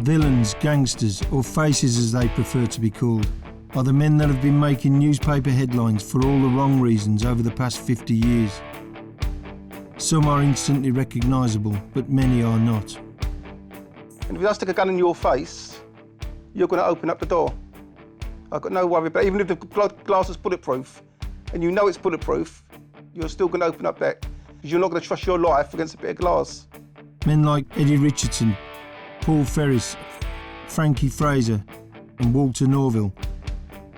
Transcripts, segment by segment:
Villains, gangsters, or faces as they prefer to be called, are the men that have been making newspaper headlines for all the wrong reasons over the past 50 years. Some are instantly recognisable, but many are not. And if I stick a gun in your face, you're going to open up the door. I've got no worry about it. Even if the glass is bulletproof, and you know it's bulletproof, you're still going to open up that, because you're not going to trust your life against a bit of glass. Men like Eddie Richardson, Paul Ferris, Frankie Fraser and Walter Norville,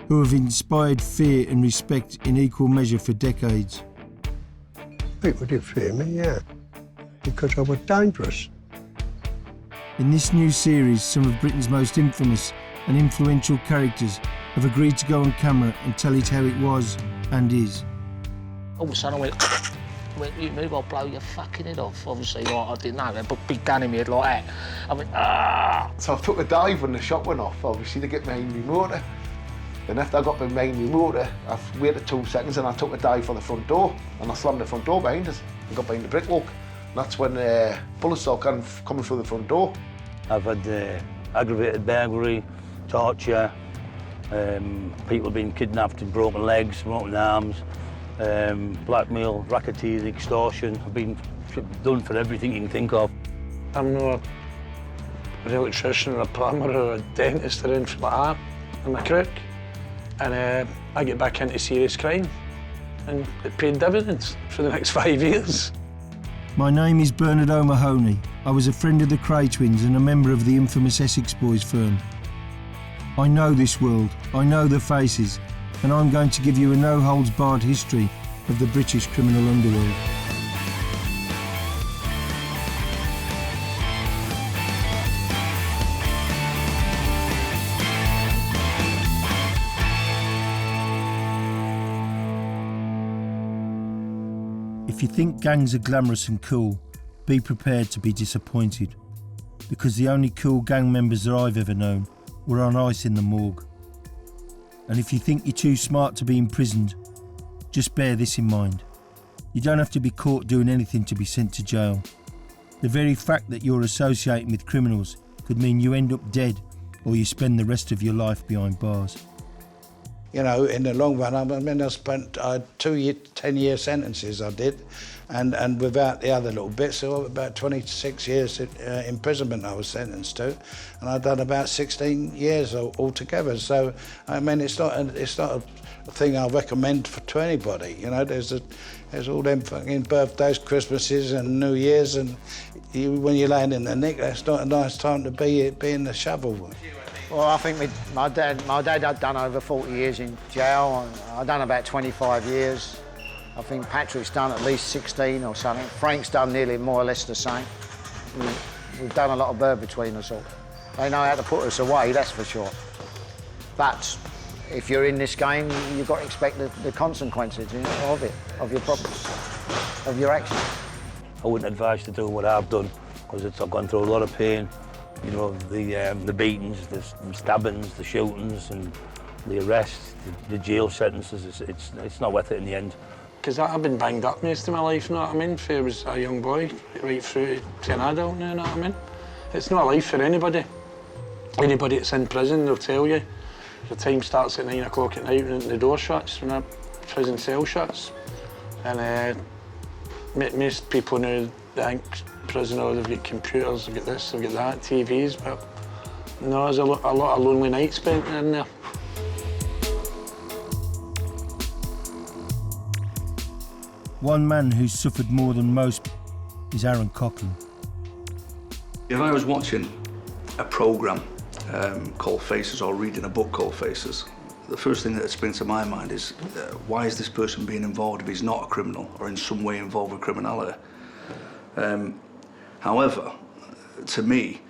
who have inspired fear and respect in equal measure for decades. People did fear me, yeah, because I was dangerous. In this new series, some of Britain's most infamous and influential characters have agreed to go on camera and tell it how it was and is. All of a sudden I went, you move, I'll blow your fucking head off. Obviously, like, I didn't know, they put a big gun in my head like that. I went, ah! So I took a dive when the shot went off, obviously, to get behind my motor. And after I got behind my motor, I waited 2 seconds and I took a dive for the front door. And I slammed the front door behind us and got behind the brickwork. And that's when bullets started coming through the front door. I've had aggravated burglary, torture, people being kidnapped and broken legs, broken arms, blackmail, racketeering, extortion. I've been done for everything you can think of. I'm not an electrician or a plumber or a dentist or anything like that. I'm a crook. And I get back into serious crime and it paid dividends for the next 5 years. My name is Bernard O'Mahony. I was a friend of the Cray twins and a member of the infamous Essex Boys firm. I know this world, I know the faces, and I'm going to give you a no-holds-barred history of the British criminal underworld. If you think gangs are glamorous and cool, be prepared to be disappointed, because the only cool gang members that I've ever known were on ice in the morgue. And if you think you're too smart to be imprisoned, just bear this in mind. You don't have to be caught doing anything to be sent to jail. The very fact that you're associating with criminals could mean you end up dead or you spend the rest of your life behind bars. You know, in the long run, I mean, I spent 2 10-year sentences I did, and without the other little bits, so about 26 years imprisonment I was sentenced to, and I've done about 16 years altogether. So, I mean, it's not a thing I recommend to anybody. You know, there's all them fucking birthdays, Christmases, and New Years, and when you're laying in the nick, that's not a nice time to be in the shovel. Well, I think my dad had done over 40 years in jail. I've done about 25 years. I think Patrick's done at least 16 or something. Frank's done nearly more or less the same. We've done a lot of bird between us all. They know how to put us away, that's for sure. But if you're in this game, you've got to expect the consequences, you know, of it, of your problems, of your actions. I wouldn't advise to do what I've done, because I've gone through a lot of pain. You know, the beatings, the stabbings, the shootings, and the arrests, the jail sentences. It's not worth it in the end. Because I've been banged up most of my life, you know what I mean? From I was a young boy, right through to an adult now, you know what I mean? It's not a life for anybody. Anybody that's in prison, they'll tell you. The time starts at 9 o'clock at night when the door shuts, when a prison cell shuts. And most people now think prison, they've got computers, they've got this, they've got that, TVs, but no, there's a lot of lonely nights spent in there. One man who's suffered more than most is Aaron Cochrane. If I was watching a programme called Faces or reading a book called Faces, the first thing that springs to my mind is why is this person being involved if he's not a criminal or in some way involved with criminality? However, to me,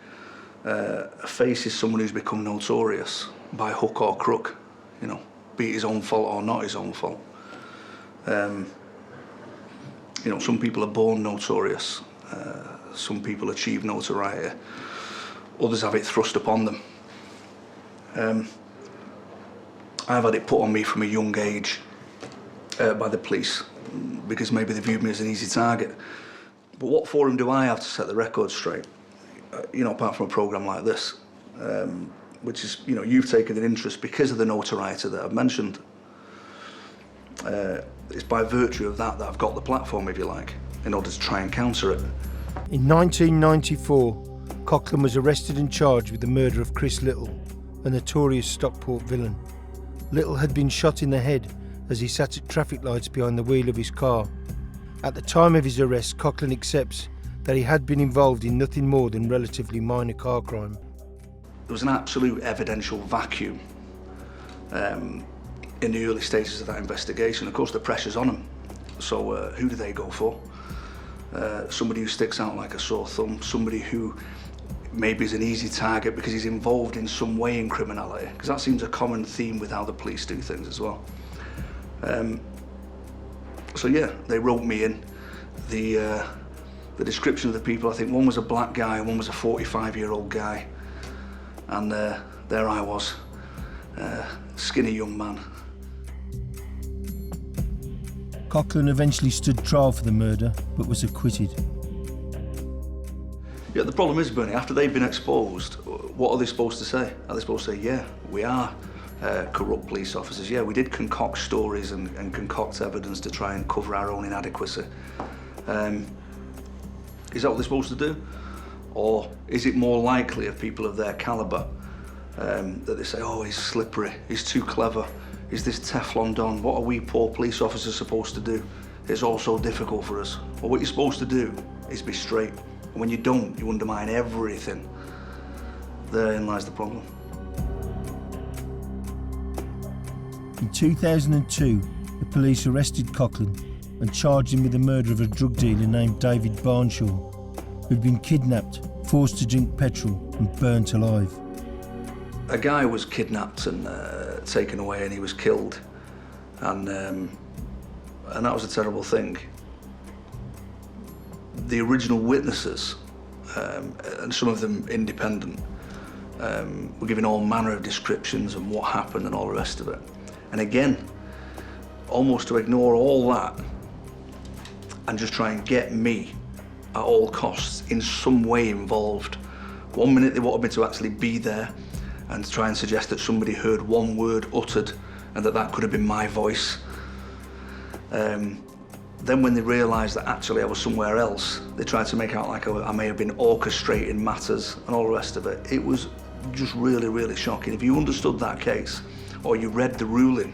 a face is someone who's become notorious by hook or crook, you know, be it his own fault or not his own fault. You know, some people are born notorious, some people achieve notoriety, others have it thrust upon them. I've had it put on me from a young age by the police because maybe they viewed me as an easy target. But what forum do I have to set the record straight? apart from a programme like this, which is, you've taken an interest because of the notoriety that I've mentioned. It's by virtue of that I've got the platform, if you like, in order to try and counter it. In 1994, Coughlin was arrested and charged with the murder of Chris Little, a notorious Stockport villain. Little had been shot in the head as he sat at traffic lights behind the wheel of his car. At the time of his arrest, Coughlin accepts that he had been involved in nothing more than relatively minor car crime. There was an absolute evidential vacuum in the early stages of that investigation. Of course, the pressure's on them. So who do they go for? Somebody who sticks out like a sore thumb, somebody who maybe is an easy target because he's involved in some way in criminality, because that seems a common theme with how the police do things as well. So yeah, they wrote me in. The description of the people, I think one was a black guy and one was a 45-year-old guy. And there I was, skinny young man. Coughlin eventually stood trial for the murder, but was acquitted. Yeah, the problem is, Bernie, after they've been exposed, what are they supposed to say? Are they supposed to say, yeah, we are corrupt police officers, yeah, we did concoct stories and concoct evidence to try and cover our own inadequacy? Is that what they're supposed to do? Or is it more likely of people of their calibre that they say, oh, he's slippery, he's too clever, is this Teflon Don, what are we poor police officers supposed to do? It's all so difficult for us. Well, what you're supposed to do is be straight. And when you don't, you undermine everything. Therein lies the problem. In 2002, the police arrested Coughlin and charged him with the murder of a drug dealer named David Barnshaw, who'd been kidnapped, forced to drink petrol and burnt alive. A guy was kidnapped and taken away and he was killed. And that was a terrible thing. The original witnesses, and some of them independent, were giving all manner of descriptions and what happened and all the rest of it. And again, almost to ignore all that and just try and get me at all costs in some way involved. One minute they wanted me to actually be there and try and suggest that somebody heard one word uttered and that could have been my voice. Then when they realised that actually I was somewhere else, they tried to make out like I may have been orchestrating matters and all the rest of it. It was just really, really shocking. If you understood that case, or you read the ruling,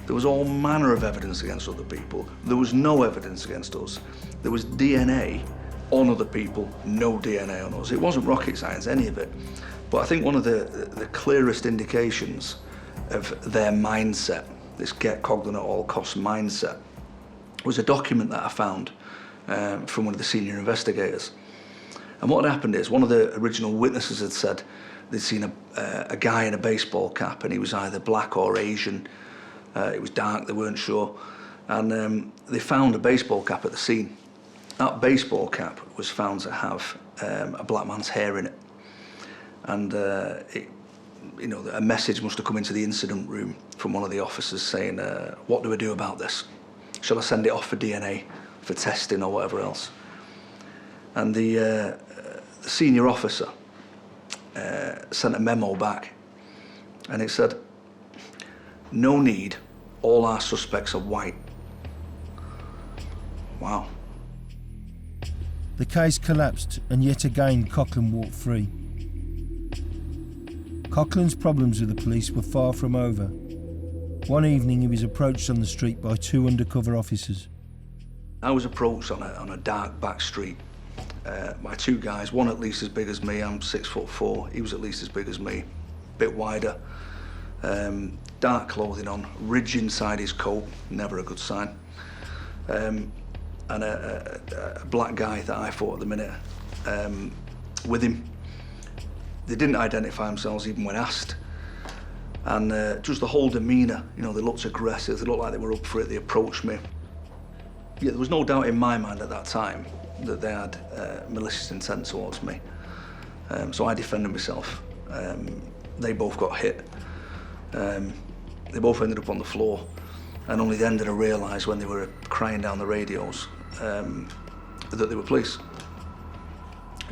there was all manner of evidence against other people. There was no evidence against us. There was DNA on other people, no DNA on us. It wasn't rocket science, any of it. But I think one of the clearest indications of their mindset, this get Coughlin at all costs mindset, was a document that I found from one of the senior investigators. And what had happened is, one of the original witnesses had said they'd seen a guy in a baseball cap, and he was either black or Asian. It was dark, they weren't sure. And they found a baseball cap at the scene. That baseball cap was found to have a black man's hair in it. And a message must have come into the incident room from one of the officers saying, what do I do about this? Shall I send it off for DNA, for testing or whatever else? And the senior officer sent a memo back, and it said, no need, all our suspects are white. Wow. The case collapsed, and yet again Coughlin walked free. Coughlin's problems with the police were far from over. One evening he was approached on the street by two undercover officers. I was approached on a dark back street by two guys, one at least as big as me. I'm 6'4", he was at least as big as me, a bit wider, dark clothing on, ridge inside his coat, never a good sign, and a black guy that I thought at the minute with him. They didn't identify themselves even when asked. And just the whole demeanour, they looked aggressive, they looked like they were up for it, they approached me. Yeah, there was no doubt in my mind at that time that they had malicious intent towards me. So I defended myself. They both got hit. They both ended up on the floor. And only then did I realise, when they were crying down the radios, that they were police.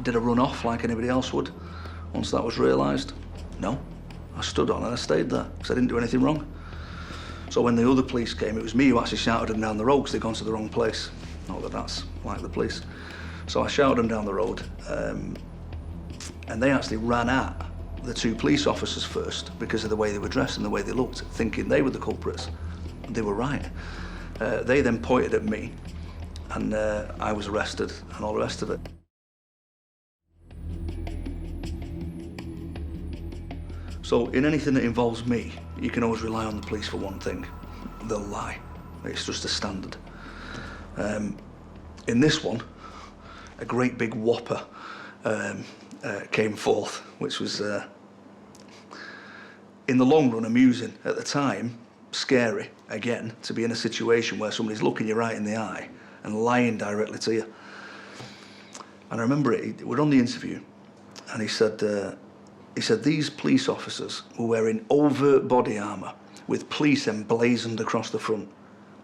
Did I run off like anybody else would once that was realised? No. I stood on and I stayed there because I didn't do anything wrong. So when the other police came, it was me who actually shouted them down the road because they'd gone to the wrong place. Not that that's like the police. So I shouted them down the road, and they actually ran at the two police officers first because of the way they were dressed and the way they looked, thinking they were the culprits. And they were right. They then pointed at me, and I was arrested and all the rest of it. So in anything that involves me, you can always rely on the police for one thing. They'll lie. It's just a standard. In this one, a great big whopper came forth, which was, in the long run, amusing. At the time, scary, again, to be in a situation where somebody's looking you right in the eye and lying directly to you. And I remember we're on the interview, and he said these police officers were wearing overt body armour with police emblazoned across the front.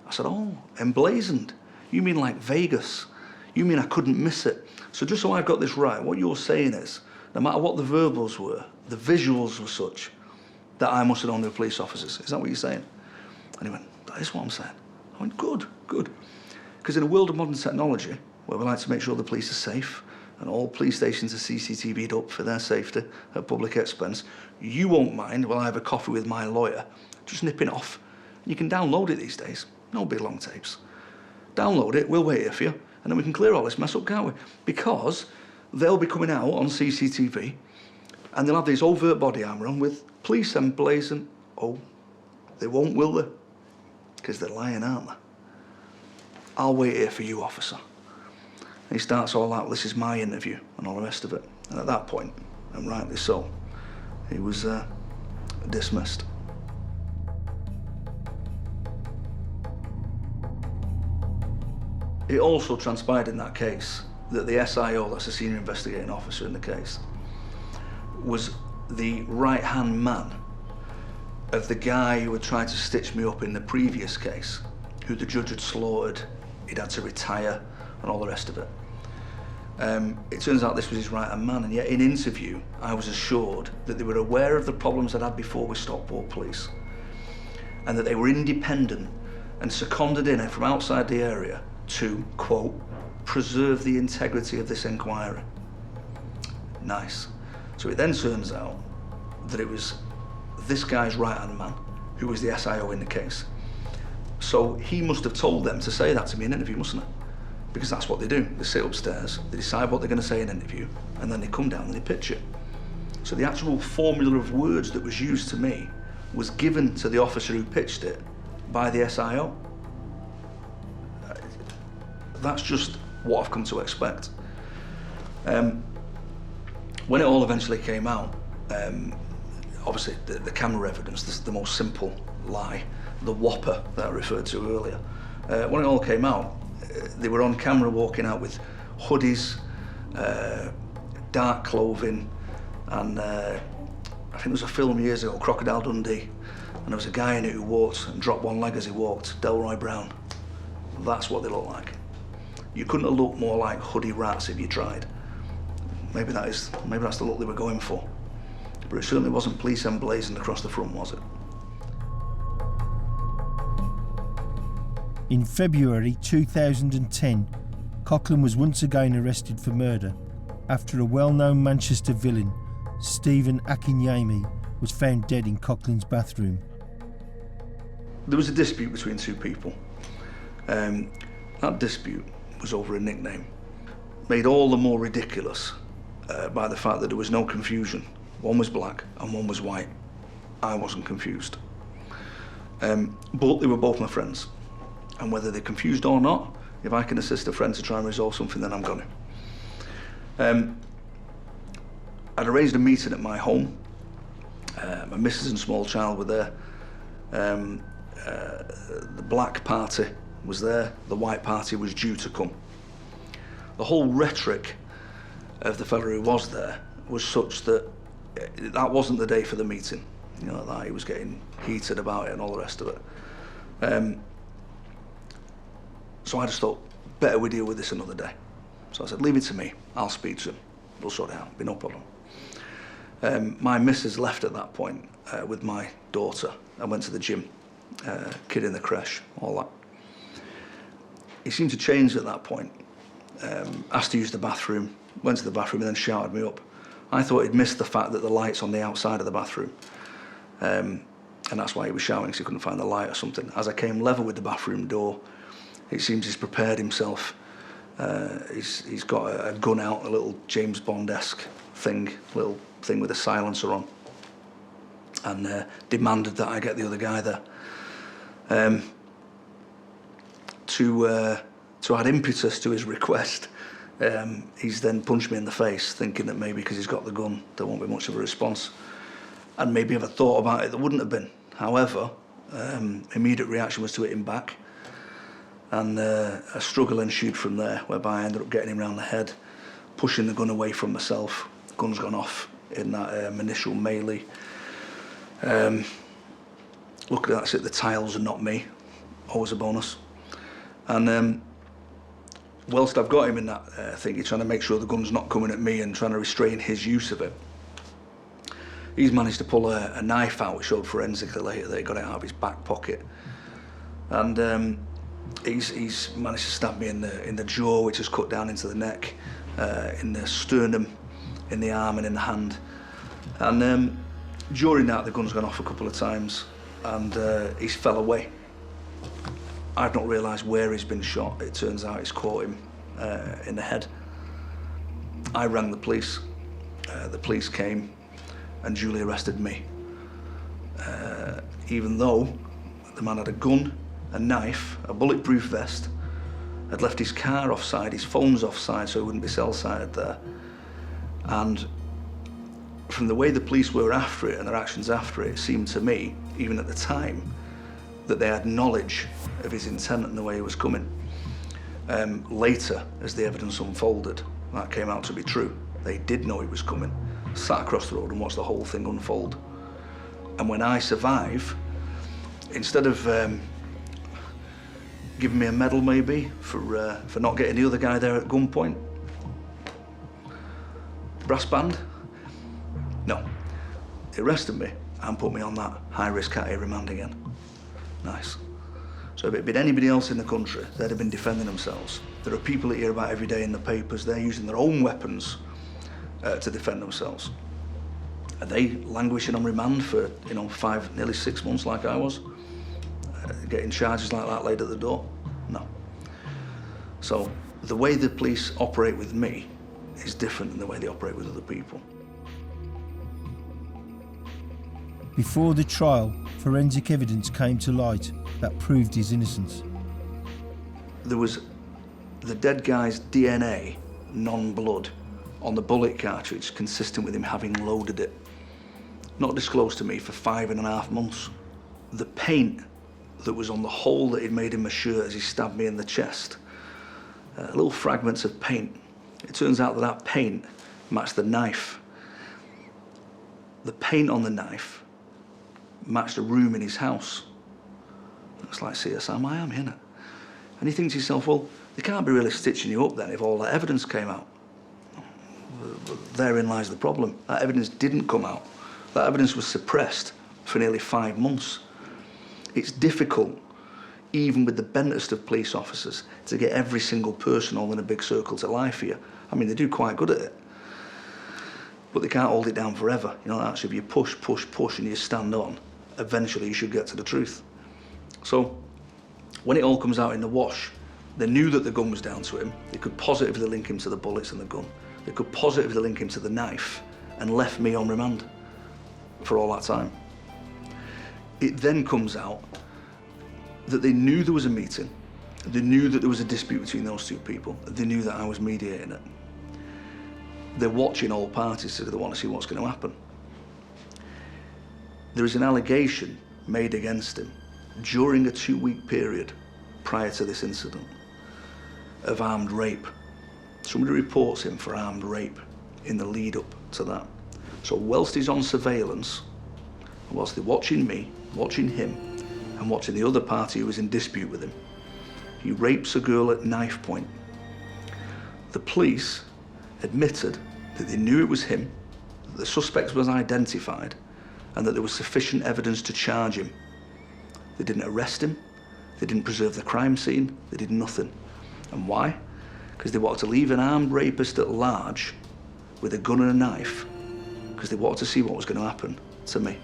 I said, oh, emblazoned? You mean like Vegas? You mean I couldn't miss it? So just so I've got this right, what you're saying is, no matter what the verbals were, the visuals were such that I must have known they were police officers. Is that what you're saying? And he went, that is what I'm saying. I went, good, good. Because in a world of modern technology, where we like to make sure the police are safe, and all police stations are CCTV'd up for their safety at public expense, you won't mind while I have a coffee with my lawyer, just nipping off. You can download it these days, no big long tapes. Download it, we'll wait here for you, and then we can clear all this mess up, can't we? Because they'll be coming out on CCTV, and they'll have these overt body armour on with police emblazoned. Oh, they won't, will they? Because they're lying, aren't they? I'll wait here for you, officer. He starts all out, this is my interview, and all the rest of it. And at that point, and rightly so, he was dismissed. It also transpired in that case that the SIO, that's the senior investigating officer in the case, was the right-hand man of the guy who had tried to stitch me up in the previous case, who the judge had slaughtered, he'd had to retire, and all the rest of it. It turns out this was his right-hand man, and yet in interview, I was assured that they were aware of the problems I'd had before with Stockport Police, and that they were independent and seconded in from outside the area to, quote, preserve the integrity of this inquiry. Nice. So it then turns out that it was this guy's right-hand man who was the SIO in the case. So he must have told them to say that to me in an interview, mustn't he? Because that's what they do. They sit upstairs, they decide what they're going to say in an interview, and then they come down and they pitch it. So the actual formula of words that was used to me was given to the officer who pitched it by the SIO. That's just what I've come to expect. When it all eventually came out, obviously the camera evidence, this is the most simple lie, the whopper that I referred to earlier. When it all came out, they were on camera walking out with hoodies, dark clothing, and I think there was a film years ago, Crocodile Dundee, and there was a guy in it who walked and dropped one leg as he walked, Delroy Brown. That's what they look like. You couldn't have looked more like hoodie rats if you tried. Maybe that's the look they were going for. But it certainly wasn't police emblazoned across the front, was it? In February 2010, Coughlin was once again arrested for murder after a well-known Manchester villain, Stephen Akinyemi, was found dead in Coughlin's bathroom. There was a dispute between two people. That dispute was over a nickname, made all the more ridiculous by the fact that there was no confusion. One was black and one was white. I wasn't confused. But they were both my friends. And whether they're confused or not, if I can assist a friend to try and resolve something, then I'm going to. I'd arranged a meeting at my home. My missus and small child were there. The black party was there. The white party was due to come. The whole rhetoric of the fella who was there was such that that wasn't the day for the meeting. You know, that he was getting heated about it and all the rest of it. So I just thought, better we deal with this another day. So I said, leave it to me, I'll speak to him. we'll sort it out, be no problem. My missus left at that point with my daughter. I went to the gym, kid in the creche, all that. He seemed to change at that point. Asked to use the bathroom, went to the bathroom and then shouted me up. I thought he'd missed the fact that the light's on the outside of the bathroom. And that's why he was shouting, because he couldn't find the light or something. As I came level with the bathroom door, it seems he's prepared himself. He's got a gun out, a little James Bond-esque thing, little thing with a silencer on, and demanded that I get the other guy there. To add impetus to his request, he's then punched me in the face, thinking that maybe because he's got the gun, there won't be much of a response. And maybe if I thought about it, there wouldn't have been. However, immediate reaction was to hit him back. And a struggle ensued from there, whereby I ended up getting him around the head, pushing the gun away from myself. The gun's gone off in that initial melee. Luckily, that's it, the tiles and not me. Always a bonus. And whilst I've got him in that thing, he's trying to make sure the gun's not coming at me and trying to restrain his use of it. He's managed to pull a knife out, which showed forensically later that he got it out of his back pocket. And he's managed to stab me in the jaw, which is cut down into the neck, in the sternum, in the arm and in the hand. And during that, the gun's gone off a couple of times and he's fell away. I've not realised where he's been shot. It turns out he's caught him in the head. I rang the police. The police came and duly arrested me. Even though the man had a gun, a knife, a bulletproof vest, had left his car offside, his phone's offside so he wouldn't be cell-sighted there. And from the way the police were after it and their actions after it, it seemed to me, even at the time, that they had knowledge of his intent and the way he was coming. Later, as the evidence unfolded, that came out to be true. They did know he was coming, sat across the road and watched the whole thing unfold. And when I survive, instead of giving me a medal maybe for not getting the other guy there at gunpoint, brass band, no. They arrested me and put me on that high-risk cat A remand again. Nice. So if it had been anybody else in the country, they'd have been defending themselves. There are people that hear about every day in the papers, they're using their own weapons to defend themselves. Are they languishing on remand for, 5, nearly 6 months like I was? Getting charges like that laid at the door? No. So the way the police operate with me is different than the way they operate with other people. Before the trial, forensic evidence came to light that proved his innocence. There was the dead guy's DNA, non-blood, on the bullet cartridge, consistent with him having loaded it. Not disclosed to me for 5.5 months. The paint that was on the hole that he'd made in my shirt as he stabbed me in the chest, little fragments of paint. It turns out that paint matched the knife. The paint on the knife matched a room in his house. It's like CSI Miami, isn't it? And you think to yourself, well, they can't be really stitching you up then if all that evidence came out. Therein lies the problem. That evidence didn't come out. That evidence was suppressed for nearly 5 months. It's difficult, even with the bentest of police officers, to get every single person all in a big circle to lie for you. I mean, they do quite good at it. But they can't hold it down forever. Actually, if you push and you stand on, eventually you should get to the truth. So, when it all comes out in the wash, they knew that the gun was down to him. They could positively link him to the bullets and the gun. They could positively link him to the knife and left me on remand for all that time. It then comes out that they knew there was a meeting. They knew that there was a dispute between those two people. They knew that I was mediating it. They're watching all parties, so they want to see what's going to happen. There is an allegation made against him during a 2-week period prior to this incident of armed rape. Somebody reports him for armed rape in the lead up to that. So whilst he's on surveillance, whilst they're watching me, watching him, and watching the other party who was in dispute with him, he rapes a girl at knife point. The police admitted that they knew it was him, that the suspect was identified, and that there was sufficient evidence to charge him. They didn't arrest him, they didn't preserve the crime scene, they did nothing. And why? Because they wanted to leave an armed rapist at large with a gun and a knife, because they wanted to see what was going to happen to me.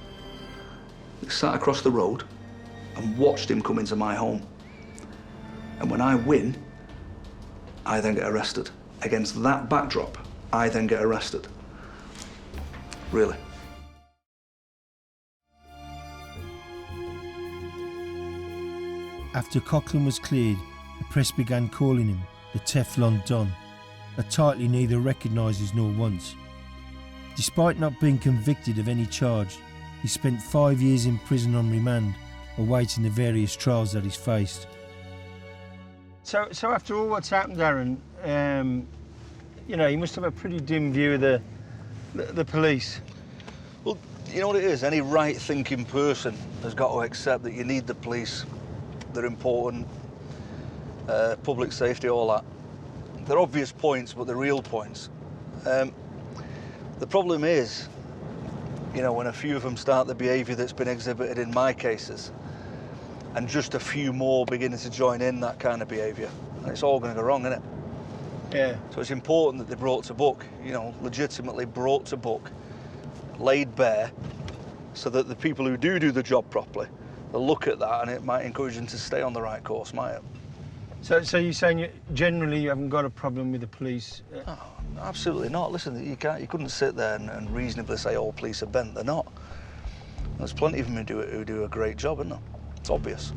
They sat across the road and watched him come into my home. And when I win, I then get arrested. Against that backdrop, I then get arrested. Really. After Coughlin was cleared, the press began calling him the Teflon Don, a title he neither recognises nor wants. Despite not being convicted of any charge, he spent 5 years in prison on remand, awaiting the various trials that he's faced. So after all what's happened, Darren, you know, you must have a pretty dim view of the police. Well, you know what it is? Any right-thinking person has got to accept that you need the police. They're important. Public safety, all that. They're obvious points, but they're real points. The problem is, you know, when a few of them start the behaviour that's been exhibited in my cases, and just a few more beginning to join in that kind of behaviour, and it's all going to go wrong, isn't it? Yeah. So it's important that they're brought to book, you know, legitimately brought to book, laid bare, so that the people who do the job properly, they'll look at that and it might encourage them to stay on the right course, might it? So you're saying generally you haven't got a problem with the police? No, absolutely not. Listen, you couldn't sit there and reasonably say all police are bent. They're not. There's plenty of them who do a great job, isn't there? It's obvious.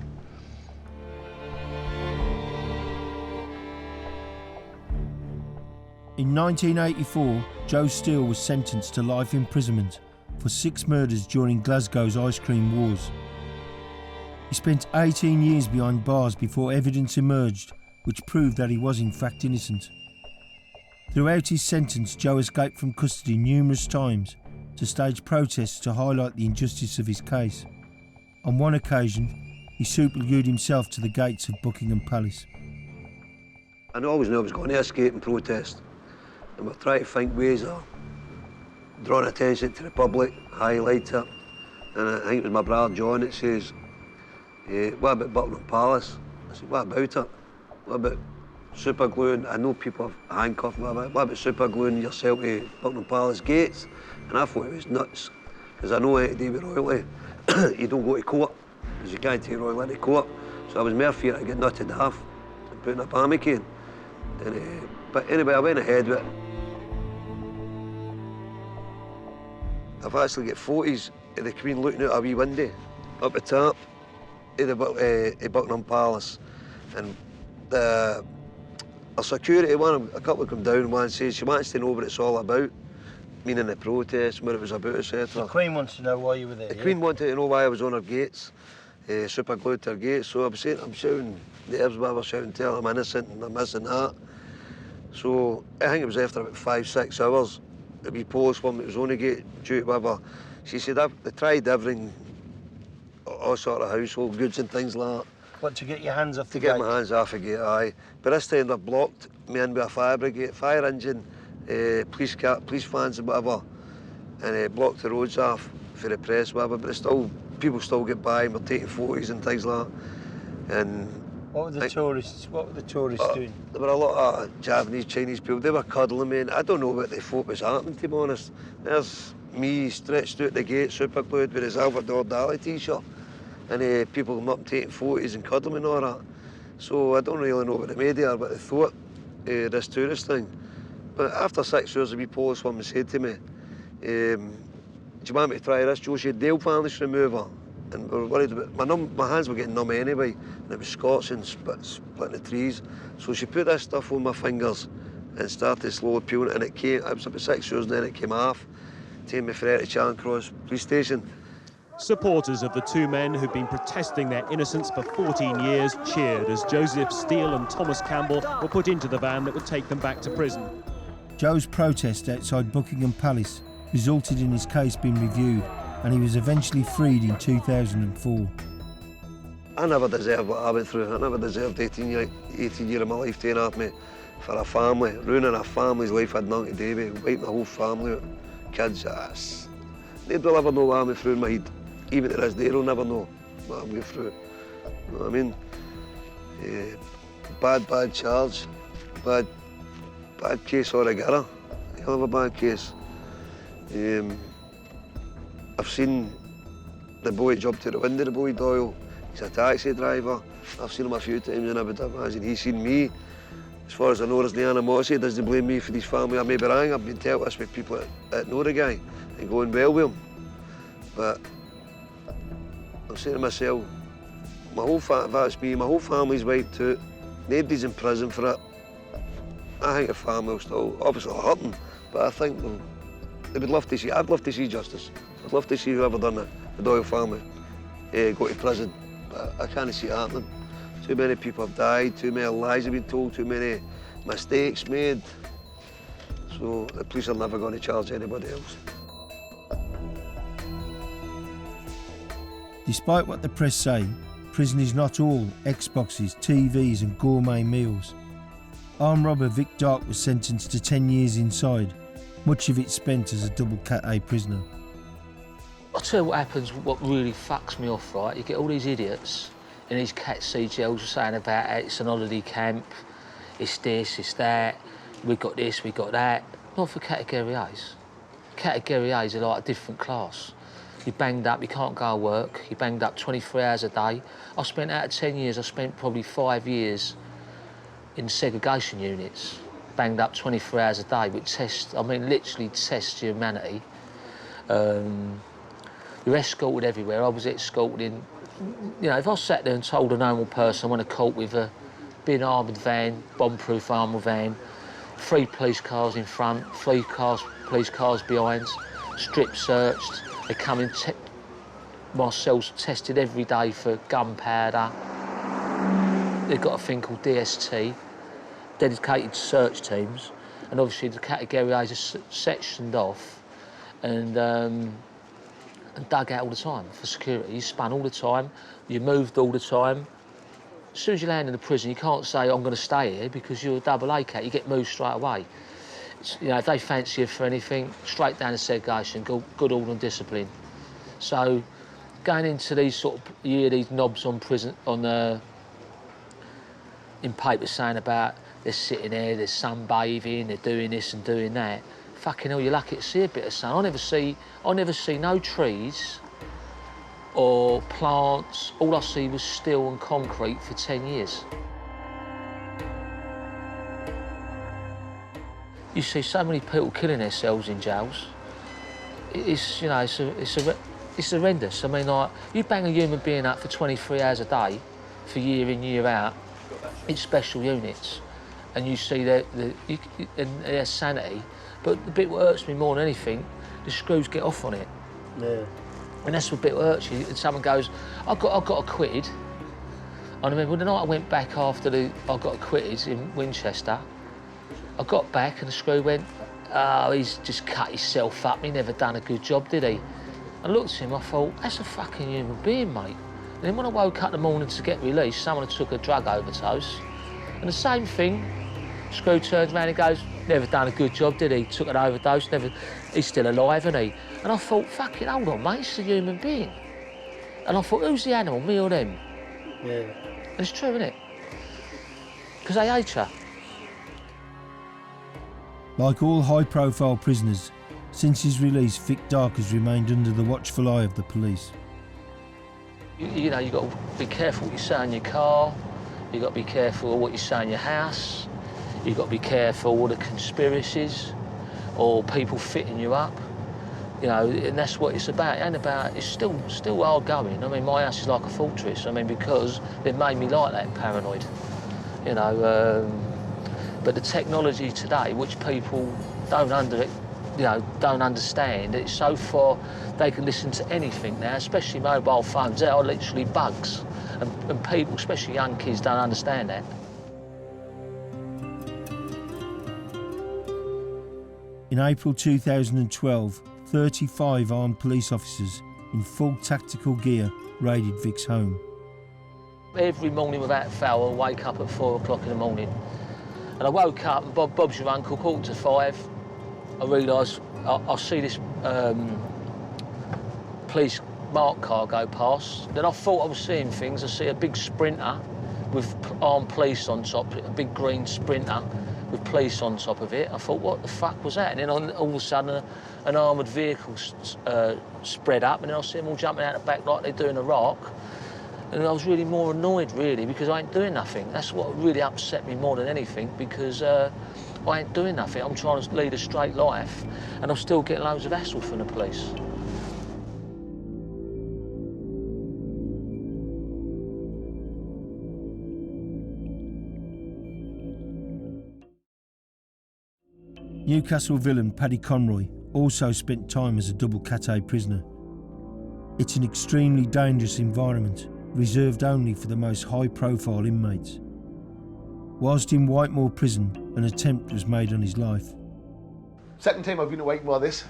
In 1984, Joe Steele was sentenced to life imprisonment for 6 murders during Glasgow's ice cream wars. He spent 18 years behind bars before evidence emerged which proved that he was in fact innocent. Throughout his sentence, Joe escaped from custody numerous times to stage protests to highlight the injustice of his case. On one occasion, he superglued himself to the gates of Buckingham Palace. I always knew I was going to escape and protest, and we're trying to find ways of drawing attention to the public, highlight it. And I think it was my brother John that says, what about Buckingham Palace? I said, what about it? What about supergluing? I know people have handcuffed me, what about supergluing yourself to Buckingham Palace gates? And I thought it was nuts, because I know anything to do with royalty, you don't go to court, because you can't take royalty to court. So I was more feared of getting nutted off and putting a palmy cane. And, but anyway, I went ahead with it. I've actually got photos of the Queen looking out a wee window up the top of the Buckingham Palace. And a security one, a couple come down, one says she wants to know what it's all about, meaning the protest, what it was about, etc. The Queen wants to know why you were there. The Queen wanted to know why I was on her gates, super glued to her gates. So I'm shouting, the Erbs were shouting, tell I'm innocent and I'm missing that. So I think it was after about 5-6 hours, the wee post one that was on the gate, due whatever. She said, they tried everything, all sort of household goods and things like that. What, to get your hands off the gate? To get my hands off the gate, aye. But this time they blocked me in with a fire brigade, fire engine, police vans and whatever, and blocked the roads off for the press, whatever. But people still get by and were taking photos and things like that. And what were the tourists doing? There were a lot of Japanese, Chinese people. They were cuddling me, and I don't know what they thought was happening, to be honest. There's me stretched out the gate, superglued with his Salvador Dali t-shirt, and people come up and taking photos and cuddling and all that. So I don't really know what they made of, what they thought, this tourist thing. But after 6 hours, a wee policewoman said to me, do you want me to try this, Joe? She had nail varnish remover, and we were worried about, my hands were getting numb anyway, and it was scorching, splitting the trees. So she put this stuff on my fingers and started slowly peeling it, and it was about 6 hours, and then it came off, taking me for to Charing Cross police station. Supporters of the two men who've been protesting their innocence for 14 years cheered as Joseph Steele and Thomas Campbell were put into the van that would take them back to prison. Joe's protest outside Buckingham Palace resulted in his case being reviewed, and he was eventually freed in 2004. I never deserved what I went through. I never deserved 18 years of my life taken off me. for a family, ruining a family's life had nothing to do with it, wiping the whole family out, kids, nobody will ever know what I'm going through in my head. Even to this day, they'll never know what I'm going through. You know what I mean? Bad charge, bad case altogether. Hell of a bad case. I've seen the boy jump to the window, the boy Doyle. He's a taxi driver. I've seen him a few times and I would imagine he's seen me. As far as I know, there's the animosity. Doesn't blame me for his family. I may be wrong. I've been told this with people that know the guy and going well with him. But I'm saying to myself, if that's me, my whole family's wiped out. Nobody's in prison for it. I think the family will still, obviously hurting, but I think they would love to see, I'd love to see justice. I'd love to see whoever done it, the Doyle family, go to prison. But I can't see it happening. Too many people have died, too many lies have been told, too many mistakes made. So the police are never going to charge anybody else. Despite what the press say, prison is not all Xboxes, TVs and gourmet meals. Armed robber Vic Dark was sentenced to 10 years inside, much of it spent as a double Cat A prisoner. I'll tell you what happens, what really fucks me off, right? You get all these idiots in these Cat C jails saying about it, it's an holiday camp, it's this, it's that, we got this, we got that. Not for Category A's. Category A's are like a different class. You're banged up, you can't go to work, you're banged up 23 hours a day. I spent, out of 10 years, I spent probably 5 years in segregation units, banged up 23 hours a day, which test, I mean, literally test your humanity. You're escorted everywhere. I was escorted in, you know, if I sat there and told a normal person I want to court with a big armoured van, bomb-proof armoured van, 3 police cars in front, 3 police cars behind, strip searched, they come in, my cells tested every day for gunpowder. They've got a thing called DST, dedicated search teams, and obviously the Category A's are sectioned off and dug out all the time for security. You spun all the time, you moved all the time. As soon as you land in the prison, you can't say, I'm going to stay here, because you're a double A cat, you get moved straight away. You know, if they fancy you for anything, straight down to segregation, good order and discipline. So, going into these sort of, you hear these knobs on prison, in papers saying about they're sitting there, they're sunbathing, they're doing this and doing that. Fucking hell, you're lucky to see a bit of sun. I never see no trees or plants. All I see was steel and concrete for 10 years. You see so many people killing themselves in jails. It's, you know, it's horrendous. I mean, like, you bang a human being up for 23 hours a day, for year in, year out, in special units, and you see their sanity. But the bit that hurts me more than anything, the screws get off on it. Yeah. And that's the bit that hurts you. And someone goes, I got acquitted. I remember the night I went back after I got acquitted in Winchester, I got back and the screw went, oh, he's just cut himself up. He never done a good job, did he? I looked at him, I thought, that's a fucking human being, mate. And then when I woke up in the morning to get released, someone had took a drug overdose. And the same thing, screw turns around and goes, never done a good job, did he? Took an overdose, he's still alive, isn't he? And I thought, fucking hold on, mate, he's a human being. And I thought, who's the animal, me or them? Yeah. And it's true, isn't it? Because they hate you. Like all high-profile prisoners, since his release, Vic Dark has remained under the watchful eye of the police. You know, you've got to be careful what you say in your car, you've got to be careful of what you say in your house, you've got to be careful of the conspiracies or people fitting you up. You know, and that's what it's about. It ain't about, it's still hard going. I mean, my house is like a fortress. I mean, because they've made me like that, paranoid. You know, but the technology today, which people don't understand, it's so far they can listen to anything now, especially mobile phones. They are literally bugs, and people, especially young kids, don't understand that. In April 2012, 35 armed police officers in full tactical gear raided Vic's home. Every morning without fail, I wake up at 4 o'clock in the morning And I woke up and Bob's your uncle, 5:15. I realised I see this police marked car go past. Then I thought I was seeing things. I see a big Sprinter with armed police on top, a big green Sprinter with police on top of it. I thought, what the fuck was that? And then all of a sudden, an armoured vehicle spread up, and then I see them all jumping out the back like they're doing a rock. And I was really more annoyed, really, because I ain't doing nothing. That's what really upset me more than anything, because I ain't doing nothing. I'm trying to lead a straight life, and I'm still getting loads of hassle from the police. Newcastle villain Paddy Conroy also spent time as a double Cat prisoner. It's an extremely dangerous environment, reserved only for the most high-profile inmates. Whilst in Whitemore prison, an attempt was made on his life. Second time I've been to Whitemore this.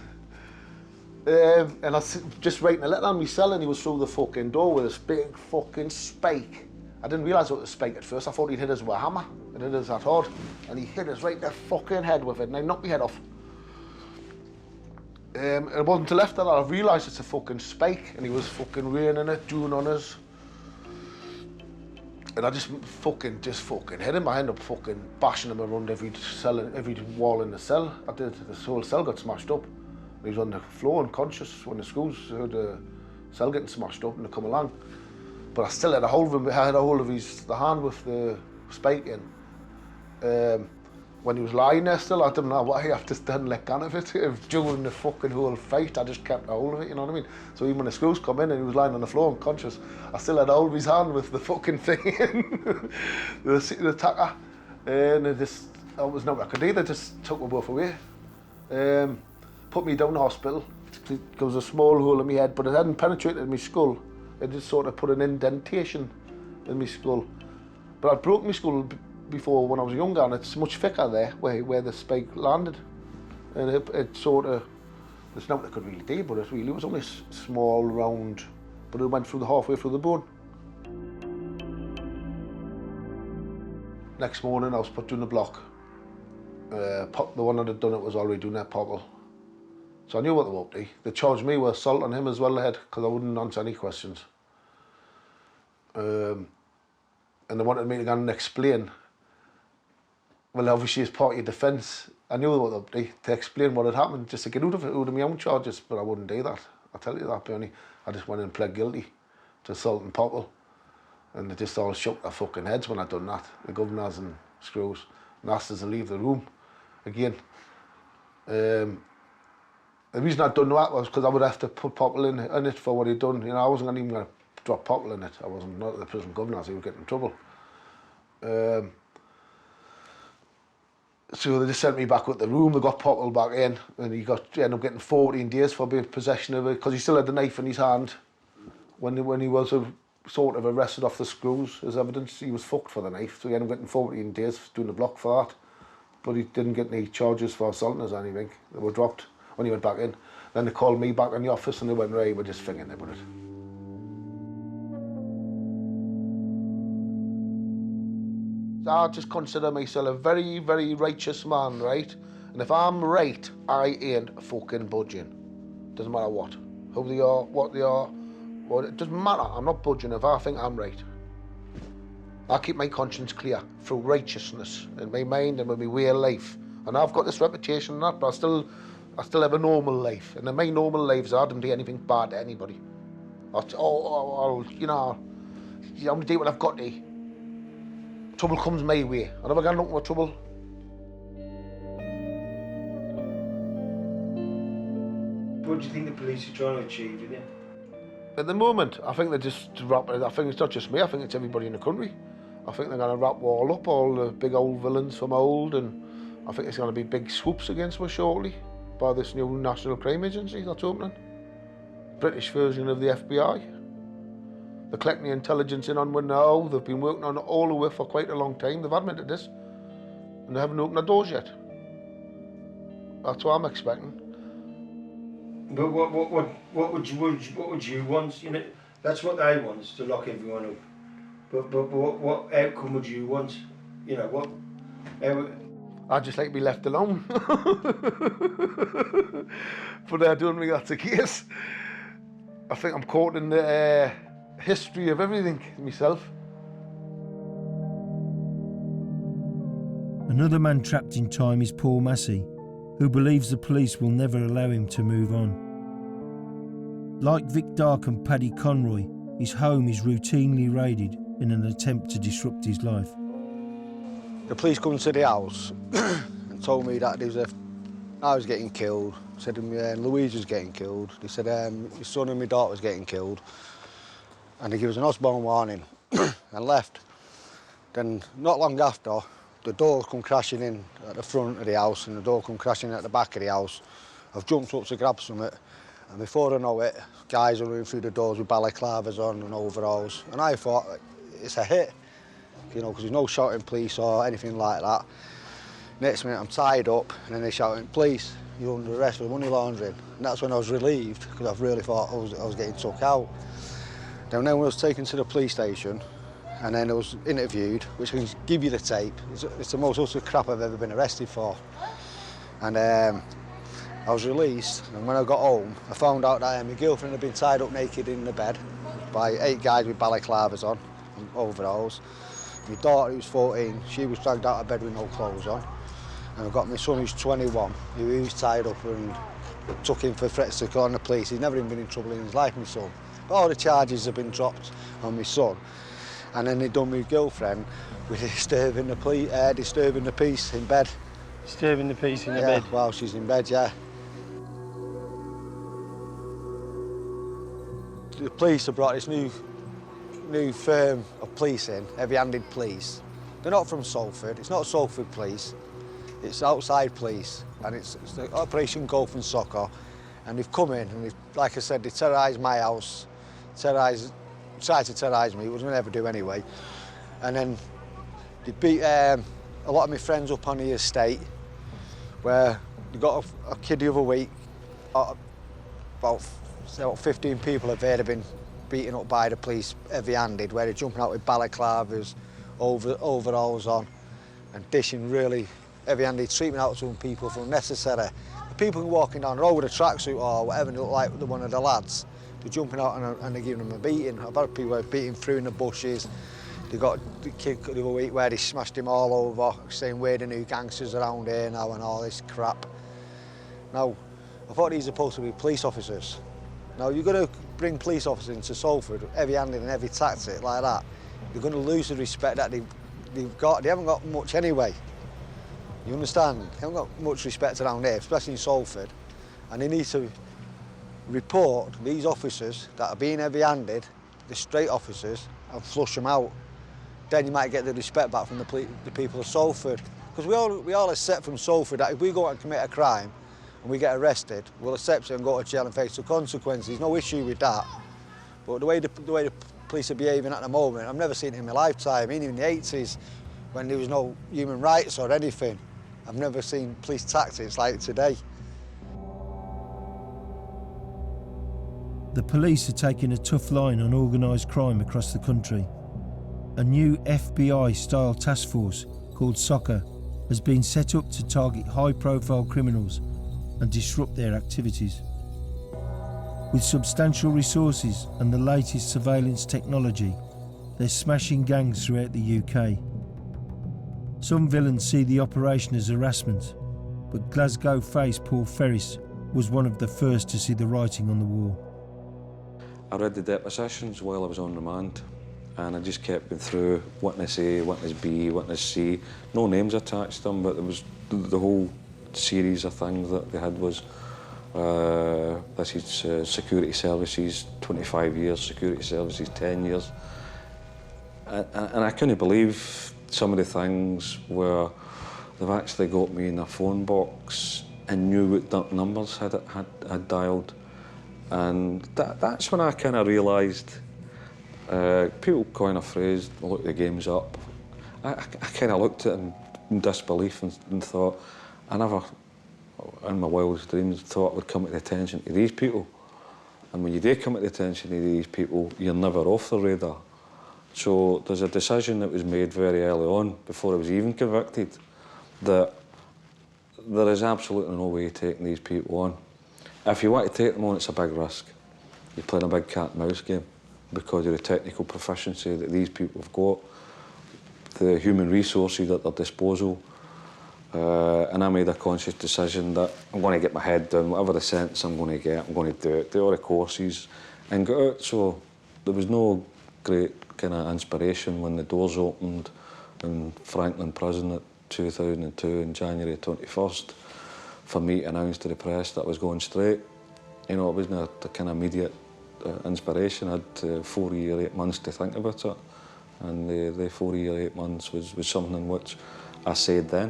And I was just writing a letter on my cell, and he was through the fucking door with this big fucking spike. I didn't realise it was a spike at first. I thought he'd hit us with a hammer. It hit us that hard. And he hit us right in the fucking head with it, and I knocked my head off. And it wasn't until after that I realised it's a fucking spike, and he was fucking raining it, doing on us. And I just fucking hit him. I ended up fucking bashing him around every cell, every wall in the cell. I did. This whole cell got smashed up. He was on the floor unconscious when the screws heard the cell getting smashed up and they come along. But I still had a hold of him. I had a hold of the hand with the spike in. When he was lying there still, I didn't know why. I just didn't let go of it. During the fucking whole fight, I just kept a hold of it, you know what I mean? So even when the screws come in and he was lying on the floor unconscious, I still had a hold of his hand with the fucking thing in, the tacker. And there was nothing I could do. They just took me both away. Put me down to hospital. There was a small hole in my head, but it hadn't penetrated my skull. It just sort of put an indentation in my skull. But I'd broken my skull before when I was younger, and it's much thicker there where the spike landed. And it sort of, there's nothing I could really do, but it was only small, round, but it went through halfway through the bone. Next morning I was put down the block. The one that had done it was already doing that popple. So I knew what they were up to. They charged me with assault on him as well ahead, because I wouldn't answer any questions. And they wanted me to go and explain. Well, obviously as part of your defence, I knew what they were up to explain what had happened, just to get out of my own charges, but I wouldn't do that. I'll tell you that, Bernie. I just went and pled guilty to assault and popple. And they just all shook their fucking heads when I'd done that. The governors and screws, and asked us to leave the room again. The reason I'd done that was because I would have to put popple in it for what he'd done. You know, I wasn't even going to drop popple in it. I wasn't, not the prison governors, he would get in trouble. So they just sent me back with the room. They got popple back in, and he ended up getting 14 days for being possession of it, because he still had the knife in his hand when he was sort of arrested off the screws as evidence. He was fucked for the knife, so he ended up getting 14 days doing the block for that. But he didn't get any charges for assaulting us or anything. They were dropped when he went back in. Then they called me back in the office and they went, right, we're just thinking about it. I just consider myself a very, very righteous man, right? And if I'm right, I ain't fucking budging. Doesn't matter what. Who they are, what they are, it doesn't matter. I'm not budging if I think I'm right. I keep my conscience clear through righteousness in my mind and with my way of life. And I've got this reputation and that, but I still have a normal life. And in my normal lives, I don't do anything bad to anybody. I'll only do what I've got to. Trouble comes my way. I never got nothing with trouble. What do you think the police are trying to achieve with you? At the moment, I think they're just wrapping it. I think it's not just me, I think it's everybody in the country. I think they're going to wrap all up, all the big old villains from old, and I think there's going to be big swoops against us shortly by this new National Crime Agency that's opening. British version of the FBI. They're collecting the intelligence in on one now. They've been working on it all the way for quite a long time. They've admitted this, and they haven't opened the doors yet. That's what I'm expecting. But what would you want? You know, that's what they want, is to lock everyone up. But what outcome would you want? You know, I just like to be left alone. But I don't think that's the case. I think I'm caught in the history of everything myself. Another man trapped in time is Paul Massie, who believes the police will never allow him to move on. Like Vic Dark and Paddy Conroy, his home is routinely raided in an attempt to disrupt his life. The police come to the house and told me that I was getting killed. Said Louise was getting killed. They said my son and my daughter was getting killed. And they gave us an Osborne warning and left. Then not long after, the door come crashing in at the front of the house and the door come crashing at the back of the house. I've jumped up to grab something, and before I know it, guys are running through the doors with balaclavas on and overalls. And I thought, it's a hit, you know, because there's no shouting police or anything like that. Next minute, I'm tied up, and then they're shouting, police, you're under arrest for money laundering. And that's when I was relieved, because I really thought I was getting took out. Then when I was taken to the police station, and then I was interviewed, which can give you the tape. It's the most utter crap I've ever been arrested for. And I was released, and when I got home, I found out that my girlfriend had been tied up naked in the bed by 8 guys with balaclavas on and overalls. My daughter, who's 14, she was dragged out of bed with no clothes on. And I've got my son, who's 21, who was tied up and took him for threats to call the police. He's never even been in trouble in his life, my son. But all the charges have been dropped on my son. And then they done my girlfriend with disturbing the peace in bed. Disturbing the peace in the bed? bed? While she's in bed, yeah. The police have brought this new firm of police in, heavy-handed police. They're not from Salford, it's not Salford police, it's outside police, and it's the Operation Golf and Soccer, and they've come in, and like I said, they terrorised my house, tried to terrorise me, which they never do anyway. And then they beat a lot of my friends up on the estate, where they got a kid the other week, about 15 people have heard have been beaten up by the police heavy-handed, where they're jumping out with balaclavas, overalls on, and dishing really heavy-handed treatment out to people for unnecessary. The people who are walking down the road with a tracksuit or whatever, they look like one of the lads. They're jumping out and they're giving them a beating. I've had people beating through in the bushes. They got the kid the other week where they smashed him all over, saying we're the new gangsters around here now and all this crap. Now, I thought these are supposed to be police officers. Now, you're going to bring police officers into Salford, heavy-handed and heavy tactic like that. You're going to lose the respect that they've got. They haven't got much anyway. You understand? They haven't got much respect around here, especially in Salford. And they need to report these officers that are being heavy-handed, the straight officers, and flush them out. Then you might get the respect back from the people of Salford. Because we all accept from Salford that if we go out and commit a crime and we get arrested, we'll accept it and go to jail and face the consequences. There's no issue with that. But the way the police are behaving at the moment, I've never seen it in my lifetime. Even in the 80s, when there was no human rights or anything, I've never seen police tactics like today. The police are taking a tough line on organised crime across the country. A new FBI-style task force called Soccer has been set up to target high-profile criminals and disrupt their activities. With substantial resources and the latest surveillance technology, they're smashing gangs throughout the UK. Some villains see the operation as harassment, but Glasgow-based Paul Ferris was one of the first to see the writing on the wall. I read the depositions while I was on remand, and I just kept going through witness A, witness B, witness C. No names attached to them, but there was the whole series of things that they had was this is security services, 25 years, security services, 10 years. And I couldn't believe some of the things where they've actually got me in their phone box and knew what numbers had dialed. And that's when I kind of realised, people coin a phrase, look the game's up. I kind of looked at it in disbelief and thought, I never, in my wildest dreams, thought I would come to the attention to these people. And when you do come to the attention to these people, you're never off the radar. So there's a decision that was made very early on, before I was even convicted, that there is absolutely no way of taking these people on. If you want to take them on, it's a big risk. You're playing a big cat and mouse game because of the technical proficiency that these people have got, the human resources at their disposal. And I made a conscious decision that I'm going to get my head down, whatever the sentence I'm going to get, I'm going to do it, do all the courses and get out. So there was no great kind of inspiration when the doors opened in Franklin Prison at 2002 on January 21st for me to announce to the press that I was going straight. You know, it wasn't a kind of immediate inspiration. I had 4 years, 8 months to think about it. And the 4 years, 8 months was something which I said then,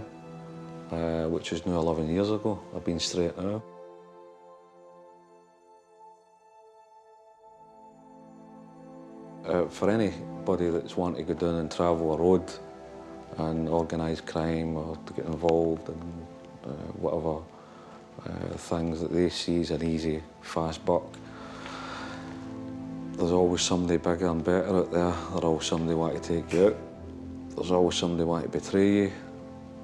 which is now 11 years ago. I've been straight now. For anybody that's wanting to go down and travel a road and organised crime or to get involved in whatever things that they see as an easy, fast buck, there's always somebody bigger and better out there. There's always somebody wanting to take you out. There's always somebody wanting to betray you.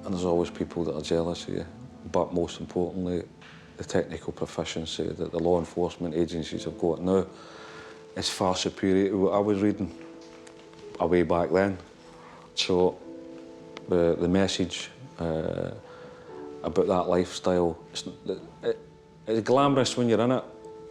And there's always people that are jealous of you. But most importantly, the technical proficiency that the law enforcement agencies have got now is far superior to what I was reading way back then. So the message about that lifestyle, it's glamorous when you're in it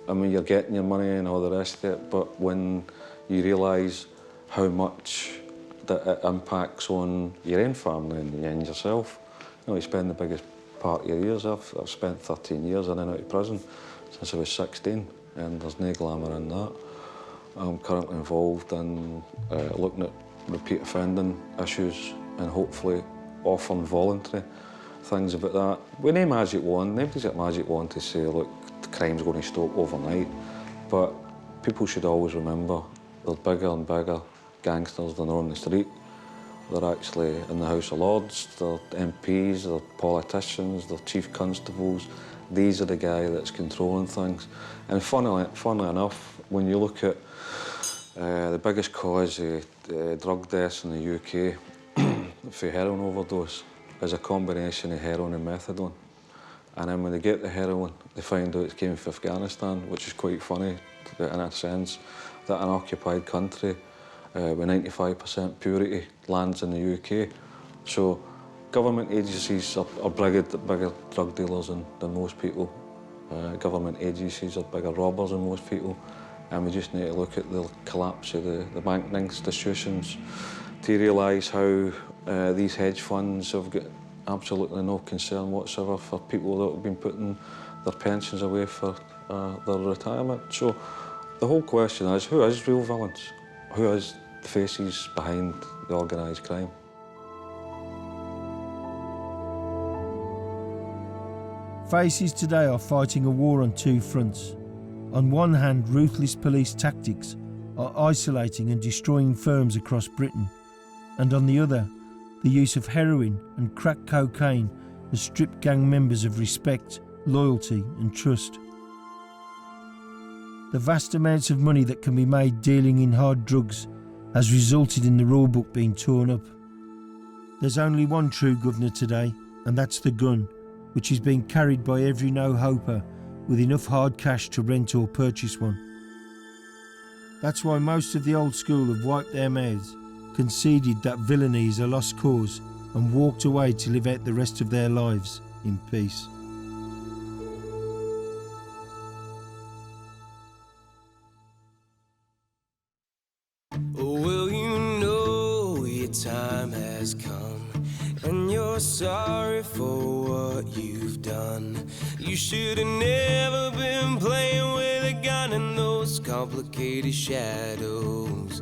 and when you're getting your money and all the rest of it, but when you realise how much that it impacts on your own family and yourself. You know, you spend the biggest part of your years. I've spent 13 years in and out of prison since I was 16, and there's no glamour in that. I'm currently involved in looking at repeat offending issues and hopefully often voluntary things about that. We no magic wand, nobody's got magic wand to say, look, the crime's going to stop overnight, but people should always remember there's bigger and bigger gangsters than are on the street. They're actually in the House of Lords, they're MPs, they're politicians, they're chief constables. These are the guys that's controlling things. And funnily enough, when you look at the biggest cause of drug deaths in the UK for heroin overdose is a combination of heroin and methadone. And then when they get the heroin, they find out it came from Afghanistan, which is quite funny in a sense, that an occupied country with 95% purity lands in the UK. So government agencies are bigger drug dealers than most people. Government agencies are bigger robbers than most people. And we just need to look at the collapse of the banking institutions to realise how these hedge funds have got absolutely no concern whatsoever for people that have been putting their pensions away for their retirement. So the whole question is, who is real villains? Who is the faces behind the organised crime? Faces today are fighting a war on two fronts. On one hand, ruthless police tactics are isolating and destroying firms across Britain, and on the other, the use of heroin and crack cocaine has stripped gang members of respect, loyalty and trust. The vast amounts of money that can be made dealing in hard drugs has resulted in the rule book being torn up. There's only one true governor today, and that's the gun, which is being carried by every no-hoper with enough hard cash to rent or purchase one. That's why most of the old school have wiped their mouths, conceded that villainy is a lost cause, and walked away to live out the rest of their lives in peace. Well, you know your time has come, and you're sorry for what you've done. You should have never been playing with a gun in those complicated shadows.